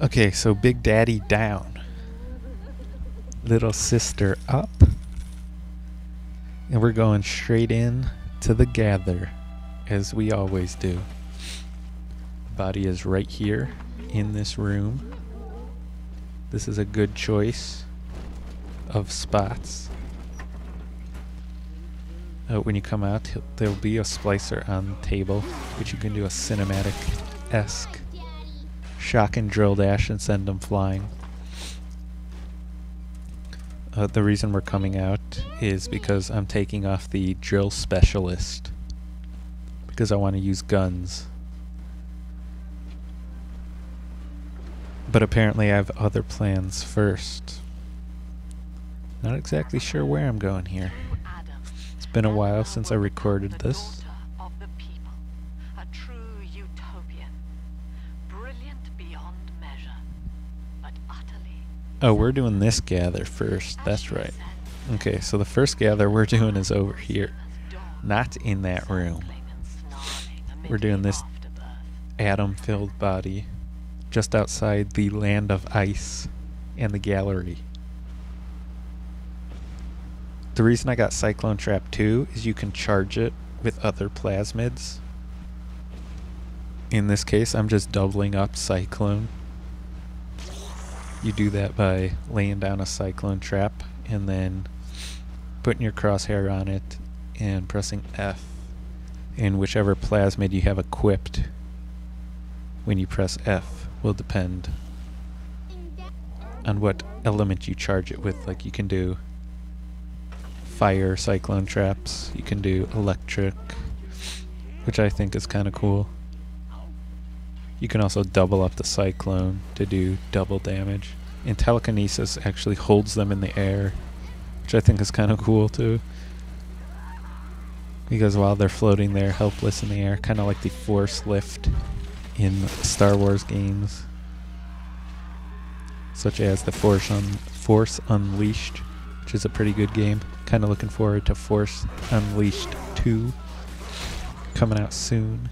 Okay, so Big Daddy down. Little sister up. And we're going straight in to the gather, as we always do. The body is right here in this room. This is a good choice of spots. When you come out, there'll be a splicer on the table, which you can do a cinematic-esque shock and drill dash and send them flying. The reason we're coming out is because I'm taking off the drill specialist, because I want to use guns. But apparently I have other plans first. Not exactly sure where I'm going here. It's been a while since I recorded this. Oh, we're doing this gather first. That's right. Okay, so the first gather we're doing is over here. Not in that room. We're doing this atom-filled body just outside the land of ice and the gallery. The reason I got Cyclone Trap 2 is you can charge it with other plasmids. In this case, I'm just doubling up Cyclone. You do that by laying down a Cyclone Trap and then putting your crosshair on it and pressing F. And whichever plasmid you have equipped when you press F will depend on what element you charge it with. Like, you can do fire Cyclone Traps, you can do electric, which I think is kind of cool. You can also double up the Cyclone to do double damage. And telekinesis actually holds them in the air, which I think is kind of cool too. Because while they're floating there helpless in the air, kind of like the Force Lift in Star Wars games, such as the Force Unleashed, which is a pretty good game. Kind of looking forward to Force Unleashed 2 coming out soon.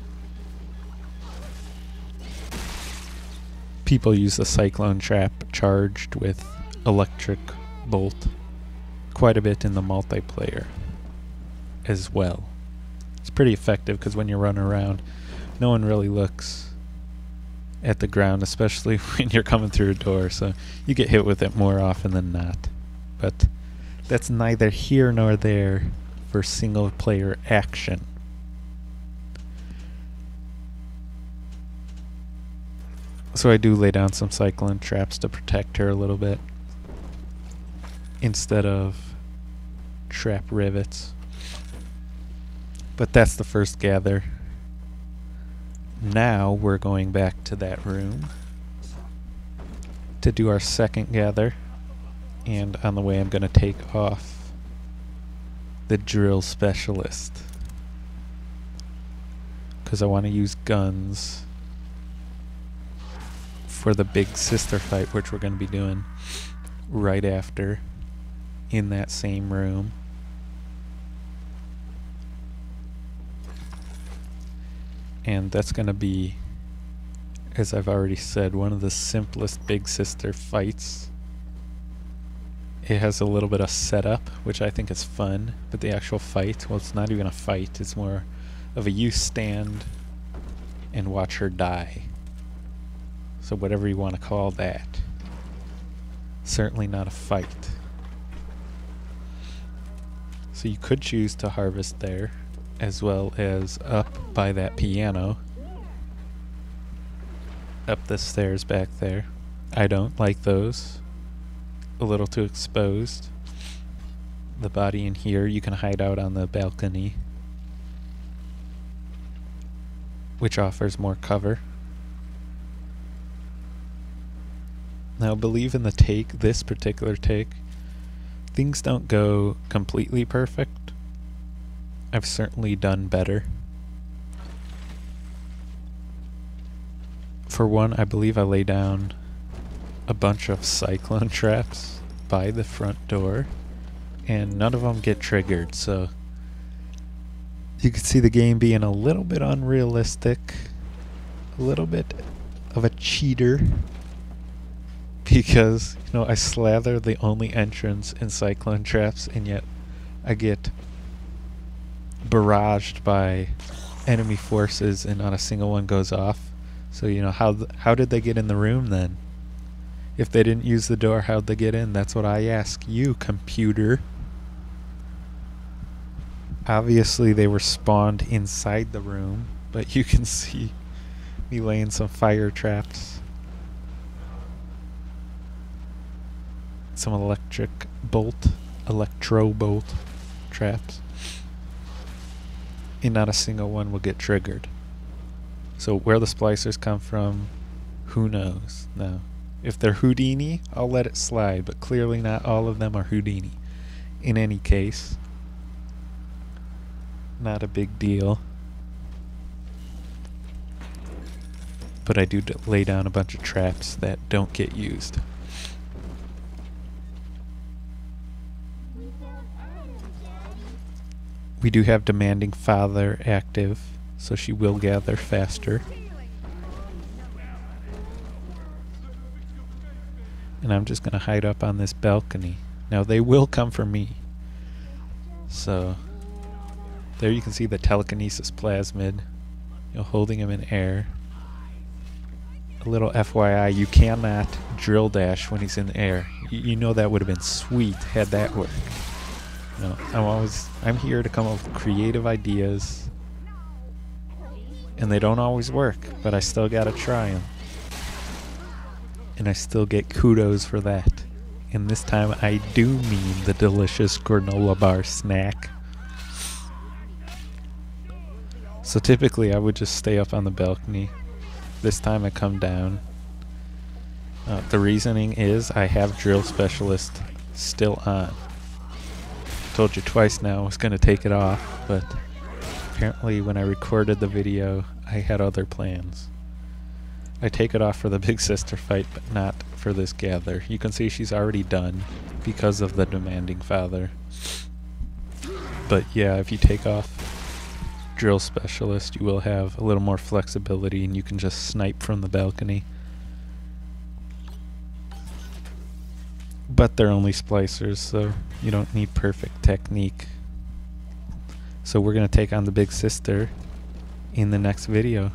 People use the Cyclone Trap charged with electric bolt quite a bit in the multiplayer as well. It's pretty effective because when you run around, no one really looks at the ground, especially when you're coming through a door, so you get hit with it more often than not. But that's neither here nor there for single player action. So I do lay down some Cyclone Traps to protect her a little bit instead of trap rivets. But that's the first gather. Now we're going back to that room to do our second gather, and on the way I'm going to take off the drill specialist because I want to use guns for the big sister fight, which we're going to be doing right after in that same room. And that's going to be, as I've already said, one of the simplest big sister fights. It has a little bit of setup, which I think is fun, but the actual fight, well, it's not even a fight, it's more of a you stand and watch her die. So whatever you want to call that. Certainly not a fight. So you could choose to harvest there, as well as up by that piano. Up the stairs back there. I don't like those. A little too exposed. The body in here, you can hide out on the balcony, which offers more cover. Now, believe in the take, this particular take, things don't go completely perfect. I've certainly done better. For one, I believe I lay down a bunch of Cyclone Traps by the front door, and none of them get triggered, so you can see the game being a little bit unrealistic, a little bit of a cheater. because, you know, I slather the only entrance in cyclone traps, and yet I get barraged by enemy forces and not a single one goes off. So, you know, how did they get in the room then? If they didn't use the door, how'd they get in? That's what I ask you, computer. Obviously they were spawned inside the room, but you can see me laying some fire traps. Some electro bolt traps. And not a single one will get triggered. So where the splicers come from, who knows? Now, if they're Houdini, I'll let it slide, but clearly not all of them are Houdini. In any case, not a big deal. But I do lay down a bunch of traps that don't get used. We do have Demanding Father active, so she will gather faster. And I'm just going to hide up on this balcony. Now they will come for me. So there you can see the telekinesis plasmid, you know, holding him in air. A little FYI, you cannot drill dash when he's in the air. You know that would have been sweet had that worked. No, I'm here to come up with creative ideas, and they don't always work, but I still gotta try them. And I still get kudos for that. And this time I do mean the delicious granola bar snack. So typically I would just stay up on the balcony. This time I come down. The reasoning is I have Drill Specialist still on. Told you twice now I was going to take it off, but apparently when I recorded the video I had other plans. I take it off for the big sister fight, but not for this gather. You can see she's already done because of the Demanding Father. But yeah, if you take off Drill Specialist, you will have a little more flexibility and you can just snipe from the balcony. But they're only splicers, so you don't need perfect technique. So we're going to take on the big sister in the next video.